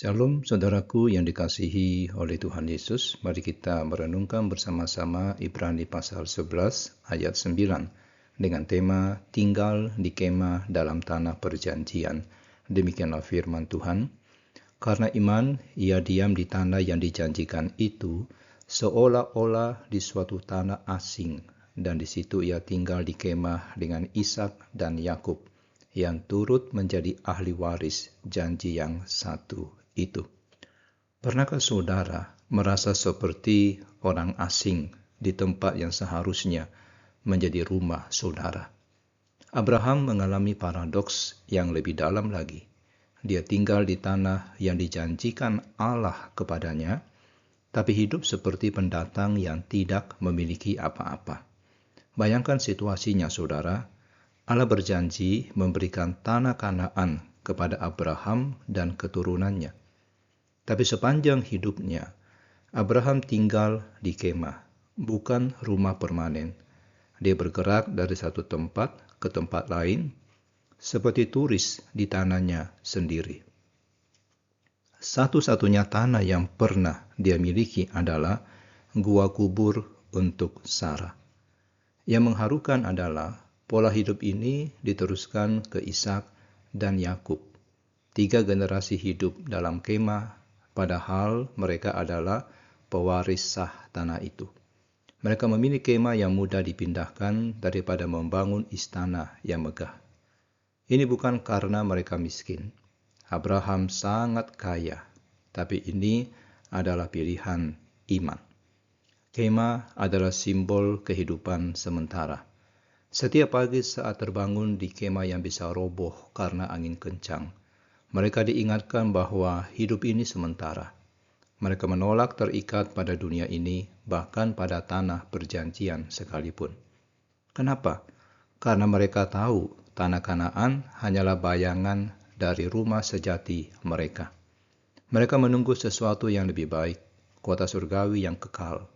Shalom saudaraku yang dikasihi oleh Tuhan Yesus. Mari kita merenungkan bersama-sama Ibrani pasal 11 ayat 9 dengan tema tinggal di kemah dalam tanah perjanjian. Demikianlah firman Tuhan. Karena iman, ia diam di tanah yang dijanjikan itu, seolah-olah di suatu tanah asing, dan di situ ia tinggal di kemah dengan Ishak dan Yakub, yang turut menjadi ahli waris janji yang satu itu. Pernahkah saudara merasa seperti orang asing di tempat yang seharusnya menjadi rumah saudara? Abraham mengalami paradoks yang lebih dalam lagi. Dia tinggal di tanah yang dijanjikan Allah kepadanya, tapi hidup seperti pendatang yang tidak memiliki apa-apa. Bayangkan situasinya, saudara. Allah berjanji memberikan tanah Kanaan kepada Abraham dan keturunannya. Tapi sepanjang hidupnya, Abraham tinggal di kemah, bukan rumah permanen. Dia bergerak dari satu tempat ke tempat lain, seperti turis di tanahnya sendiri. Satu-satunya tanah yang pernah dia miliki adalah gua kubur untuk Sarah. Yang mengharukan adalah pola hidup ini diteruskan ke Ishak dan Yakub. 3 generasi hidup dalam kemah, padahal mereka adalah pewaris sah tanah itu. Mereka memilih kemah yang mudah dipindahkan daripada membangun istana yang megah. Ini bukan karena mereka miskin. Abraham sangat kaya, tapi ini adalah pilihan iman. Kemah adalah simbol kehidupan sementara. Setiap pagi saat terbangun di kemah yang bisa roboh karena angin kencang, mereka diingatkan bahwa hidup ini sementara. Mereka menolak terikat pada dunia ini, bahkan pada tanah perjanjian sekalipun. Kenapa? Karena mereka tahu tanah Kanaan hanyalah bayangan dari rumah sejati mereka. Mereka menunggu sesuatu yang lebih baik, kota surgawi yang kekal.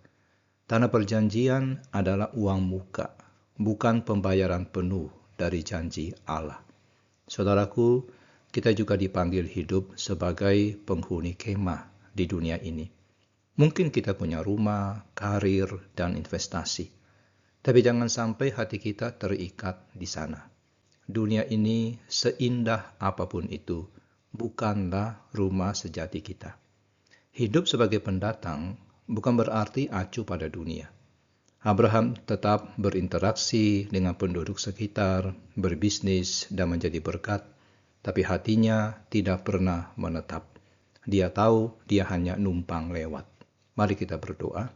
Tanah perjanjian adalah uang muka, bukan pembayaran penuh dari janji Allah. Saudaraku, kita juga dipanggil hidup sebagai penghuni kemah di dunia ini. Mungkin kita punya rumah, karir, dan investasi. Tapi jangan sampai hati kita terikat di sana. Dunia ini seindah apapun itu, bukanlah rumah sejati kita. Hidup sebagai pendatang bukan berarti acuh pada dunia. Abraham tetap berinteraksi dengan penduduk sekitar, berbisnis, dan menjadi berkat, tapi hatinya tidak pernah menetap. Dia tahu dia hanya numpang lewat. Mari kita berdoa.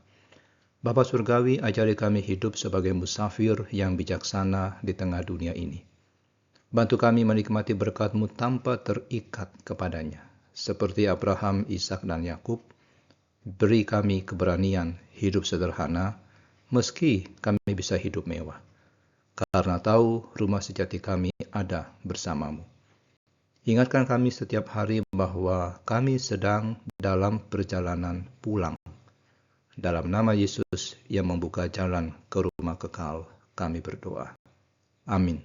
Bapa Surgawi, ajari kami hidup sebagai musafir yang bijaksana di tengah dunia ini. Bantu kami menikmati berkat-Mu tanpa terikat kepadanya. Seperti Abraham, Ishak, dan Yakub, beri kami keberanian hidup sederhana, meski kami bisa hidup mewah. Karena tahu rumah sejati kami ada bersama-Mu. Ingatkan kami setiap hari bahwa kami sedang dalam perjalanan pulang. Dalam nama Yesus yang membuka jalan ke rumah kekal, kami berdoa. Amin.